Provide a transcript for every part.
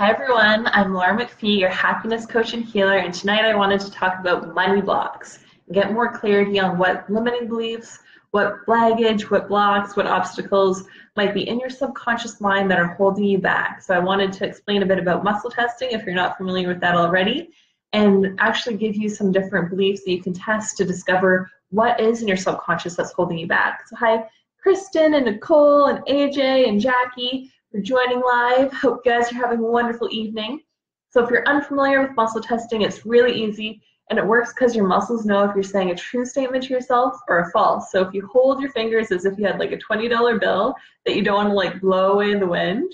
Hi everyone, I'm Laura McPhee, your happiness coach and healer, and tonight I wanted to talk about money blocks and get more clarity on what limiting beliefs, what baggage, what blocks, what obstacles might be in your subconscious mind that are holding you back. So I wanted to explain a bit about muscle testing if you're not familiar with that already, and actually give you some different beliefs that you can test to discover what is in your subconscious that's holding you back. So hi, Kristen and Nicole and AJ and Jackie for joining live. Hope you guys are having a wonderful evening. So if you're unfamiliar with muscle testing, it's really easy and it works because your muscles know if you're saying a true statement to yourself or a false. So if you hold your fingers as if you had like a $20 bill that you don't want to like blow away in the wind,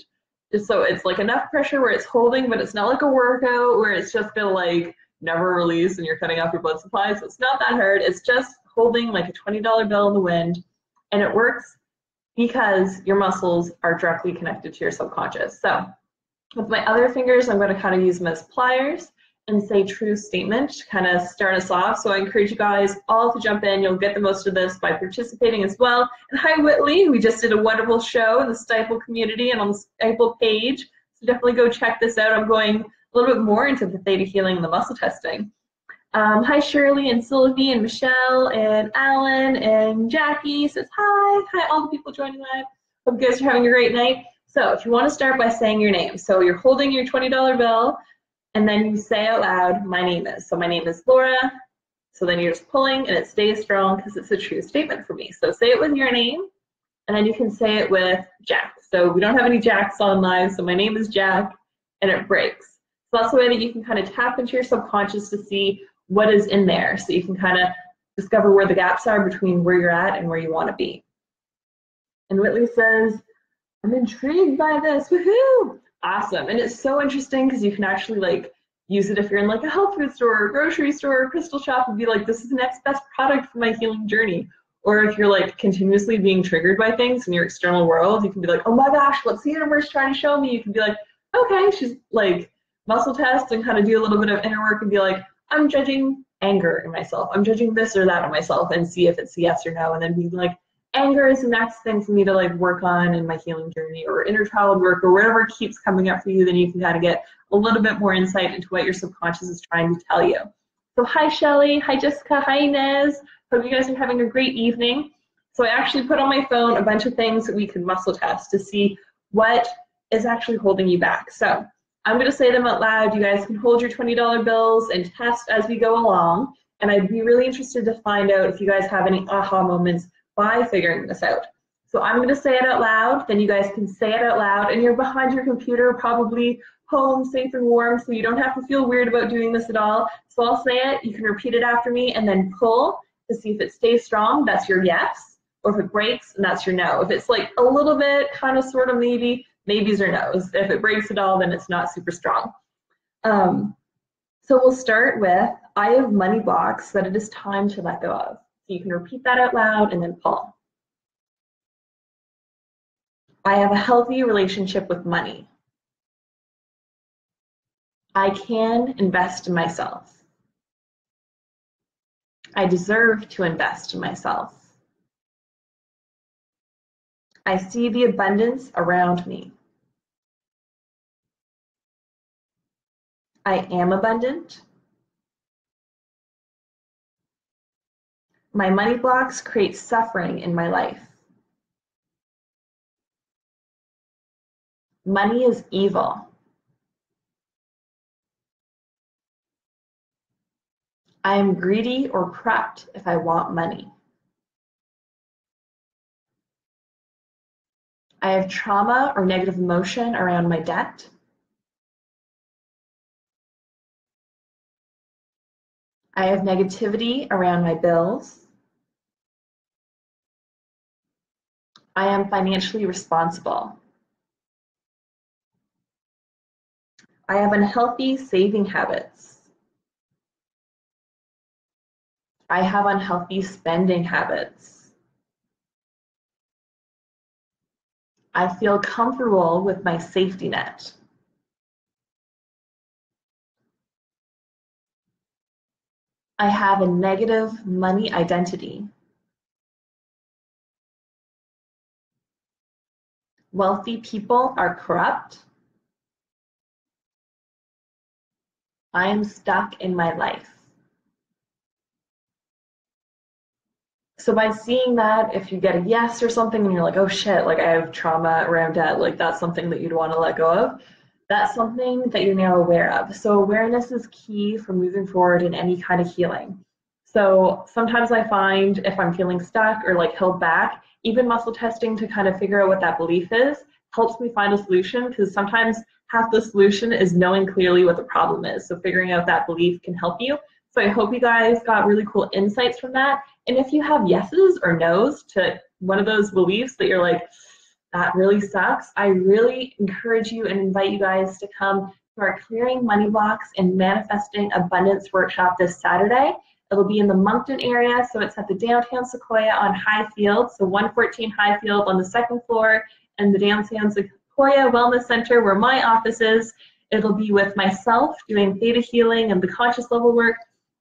just so it's like enough pressure where it's holding, but it's not like a workout where it's just gonna like never release and you're cutting off your blood supply. So it's not that hard. It's just holding like a $20 bill in the wind, and it works because your muscles are directly connected to your subconscious. So with my other fingers, I'm going to kind of use them as pliers and say true statement to kind of start us off. So I encourage you guys all to jump in. You'll get the most of this by participating as well. And hi, Whitley. We just did a wonderful show in the Stifle community and on the Stifle page. So definitely go check this out. I'm going a little bit more into the theta healing and the muscle testing. Hi Shirley and Sylvie and Michelle and Alan and Jackie says hi. Hi all the people joining live. Hope you guys are having a great night. So if you want to start by saying your name. So you're holding your $20 bill and then you say out loud, my name is. So my name is Laura. So then you're just pulling and it stays strong because it's a true statement for me. So say it with your name and then you can say it with Jack. So we don't have any Jacks on live. So my name is Jack and it breaks. So that's the way that you can kind of tap into your subconscious to see what is in there, so you can kind of discover where the gaps are between where you're at and where you want to be. And Whitley says, I'm intrigued by this, woohoo! Awesome, and it's so interesting because you can actually like use it if you're in like a health food store or grocery store or crystal shop and be like, this is the next best product for my healing journey. Or if you're like continuously being triggered by things in your external world, you can be like, oh my gosh, what's the universe trying to show me? You can be like, okay, she's like muscle test and kind of do a little bit of inner work and be like, I'm judging anger in myself. I'm judging this or that in myself and see if it's yes or no. And then be like, anger is the next thing for me to like work on in my healing journey, or inner child work, or whatever keeps coming up for you. Then you can kind of get a little bit more insight into what your subconscious is trying to tell you. So hi Shelly, hi Jessica, hi Inez. Hope you guys are having a great evening. So I actually put on my phone a bunch of things that we could muscle test to see what is actually holding you back. So I'm going to say them out loud. You guys can hold your $20 bills and test as we go along. And I'd be really interested to find out if you guys have any aha moments by figuring this out. So I'm going to say it out loud, then you guys can say it out loud, and you're behind your computer, probably home, safe and warm, so you don't have to feel weird about doing this at all. So I'll say it, you can repeat it after me, and then pull to see if it stays strong, that's your yes, or if it breaks, and that's your no. If it's like a little bit, kind of, sort of, maybe, maybes or no's. If it breaks at all, then it's not super strong. So we'll start with, I have money blocks that it is time to let go of. So you can repeat that out loud and then pull. I have a healthy relationship with money. I can invest in myself. I deserve to invest in myself. I see the abundance around me. I am abundant. My money blocks create suffering in my life. Money is evil. I am greedy or corrupt if I want money. I have trauma or negative emotion around my debt. I have negativity around my bills. I am financially responsible. I have unhealthy saving habits. I have unhealthy spending habits. I feel comfortable with my safety net. I have a negative money identity. Wealthy people are corrupt. I am stuck in my life. So by seeing that, if you get a yes or something and you're like, oh shit, like I have trauma around debt, like that's something that you'd want to let go of, that's something that you're now aware of. So awareness is key for moving forward in any kind of healing. So sometimes I find if I'm feeling stuck or like held back, even muscle testing to kind of figure out what that belief is helps me find a solution, because sometimes half the solution is knowing clearly what the problem is. So figuring out that belief can help you. So I hope you guys got really cool insights from that. And if you have yeses or nos to one of those beliefs that you're like, that really sucks, I really encourage you and invite you guys to come to our Clearing Money Blocks and Manifesting Abundance workshop this Saturday. It'll be in the Moncton area, so it's at the downtown Sequoia on Highfield, so 114 Highfield on the second floor, and the downtown Sequoia Wellness Center where my office is. It'll be with myself doing theta healing and the conscious level work,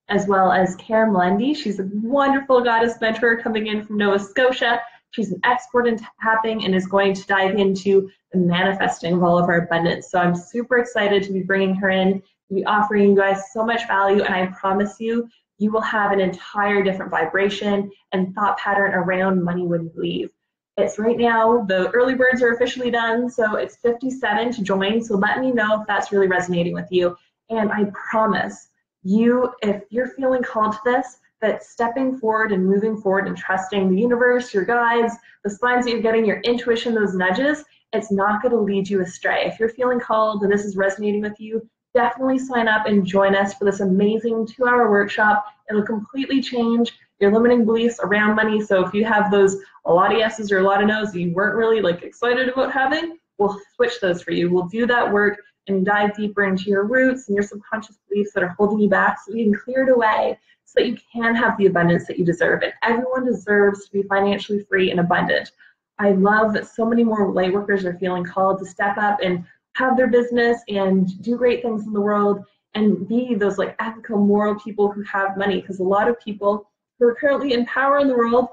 as well as Karen Melendi. She's a wonderful goddess mentor coming in from Nova Scotia. She's an expert in tapping and is going to dive into the manifesting of all of our abundance. So I'm super excited to be bringing her in, to be offering you guys so much value, and I promise you, you will have an entire different vibration and thought pattern around money when you leave. It's right now, the early birds are officially done, so it's 57 to join, so let me know if that's really resonating with you. And I promise you, if you're feeling called to this, that stepping forward and moving forward and trusting the universe, your guides, the signs that you're getting, your intuition, those nudges, it's not going to lead you astray. If you're feeling called and this is resonating with you, definitely sign up and join us for this amazing 2-hour workshop. It'll completely change your limiting beliefs around money. So if you have those a lot of yeses or a lot of nos that you weren't really like excited about having, we'll switch those for you. We'll do that work and dive deeper into your roots and your subconscious beliefs that are holding you back, so we can clear it away so that you can have the abundance that you deserve. And everyone deserves to be financially free and abundant. I love that so many more light workers are feeling called to step up and have their business and do great things in the world and be those like ethical, moral people who have money, because a lot of people who are currently in power in the world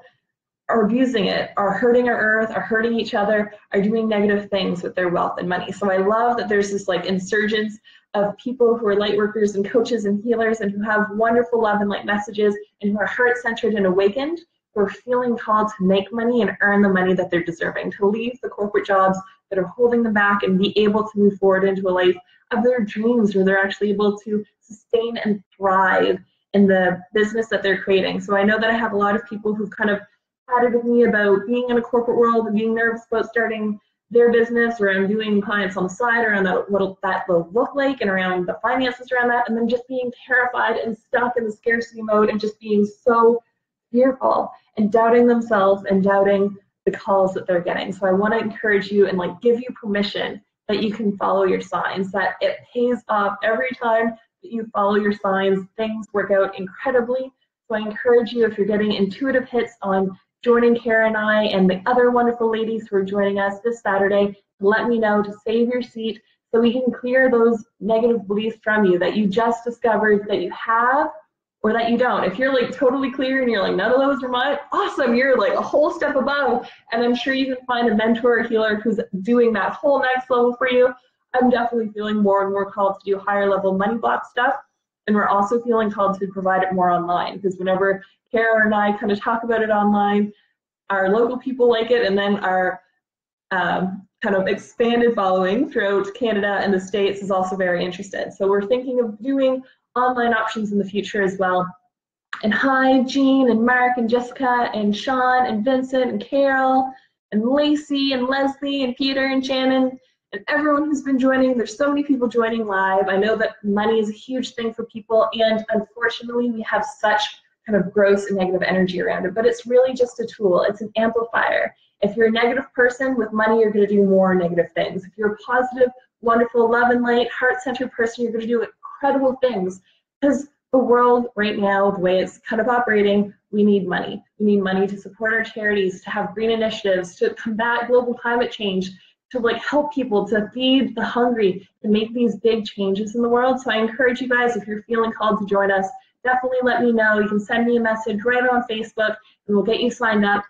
are abusing it, are hurting our earth, are hurting each other, are doing negative things with their wealth and money. So I love that there's this like insurgence of people who are light workers and coaches and healers and who have wonderful love and light messages and who are heart-centered and awakened, who are feeling called to make money and earn the money that they're deserving, to leave the corporate jobs that are holding them back and be able to move forward into a life of their dreams where they're actually able to sustain and thrive in the business that they're creating. So I know that I have a lot of people who've kind of chatted with me about being in a corporate world and being nervous about starting their business, around doing clients on the side, around what that will look like, and around the finances around that, and then just being terrified and stuck in the scarcity mode and just being so fearful and doubting themselves and doubting the calls that they're getting. So I want to encourage you and like give you permission that you can follow your signs, that it pays off every time that you follow your signs. Things work out incredibly. So I encourage you, if you're getting intuitive hits on joining Kara and I and the other wonderful ladies who are joining us this Saturday, let me know, to save your seat so we can clear those negative beliefs from you that you just discovered that you have or that you don't. If you're like totally clear and you're like, none of those are mine, awesome, you're like a whole step above. And I'm sure you can find a mentor or healer who's doing that whole next level for you. I'm definitely feeling more and more called to do higher level money block stuff. And we're also feeling called to provide it more online, because whenever Kara and I kind of talk about it online, our local people like it, and then our kind of expanded following throughout Canada and the States is also very interested. So we're thinking of doing online options in the future as well. And hi, Jean and Mark and Jessica and Sean and Vincent and Carol and Lacey and Leslie and Peter and Shannon and everyone who's been joining. There's so many people joining live. I know that money is a huge thing for people, and unfortunately we have such kind of gross and negative energy around it, but it's really just a tool. It's an amplifier. If you're a negative person with money, you're going to do more negative things. If you're a positive, wonderful, love and light, heart-centered person, you're going to do incredible things, because the world right now, the way it's kind of operating, we need money. We need money to support our charities, to have green initiatives, to combat global climate change, to like help people, to feed the hungry, to make these big changes in the world. So I encourage you guys, if you're feeling called to join us, definitely let me know. You can send me a message right on Facebook and we'll get you signed up.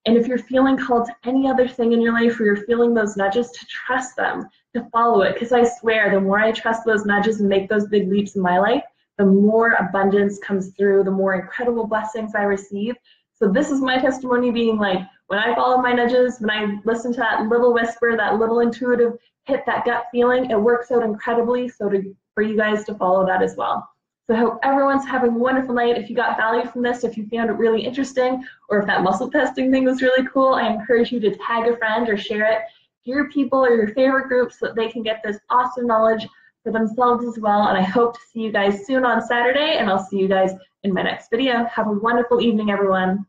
And if you're feeling called to any other thing in your life, or you're feeling those nudges, to trust them, to follow it, because I swear the more I trust those nudges and make those big leaps in my life, the more abundance comes through, the more incredible blessings I receive. So this is my testimony, being like, when I follow my nudges, when I listen to that little whisper, that little intuitive hit, that gut feeling, it works out incredibly. So for you guys to follow that as well. So I hope everyone's having a wonderful night. If you got value from this, if you found it really interesting, or if that muscle testing thing was really cool, I encourage you to tag a friend or share it to your people or your favorite groups so that they can get this awesome knowledge for themselves as well. And I hope to see you guys soon on Saturday, and I'll see you guys in my next video. Have a wonderful evening, everyone.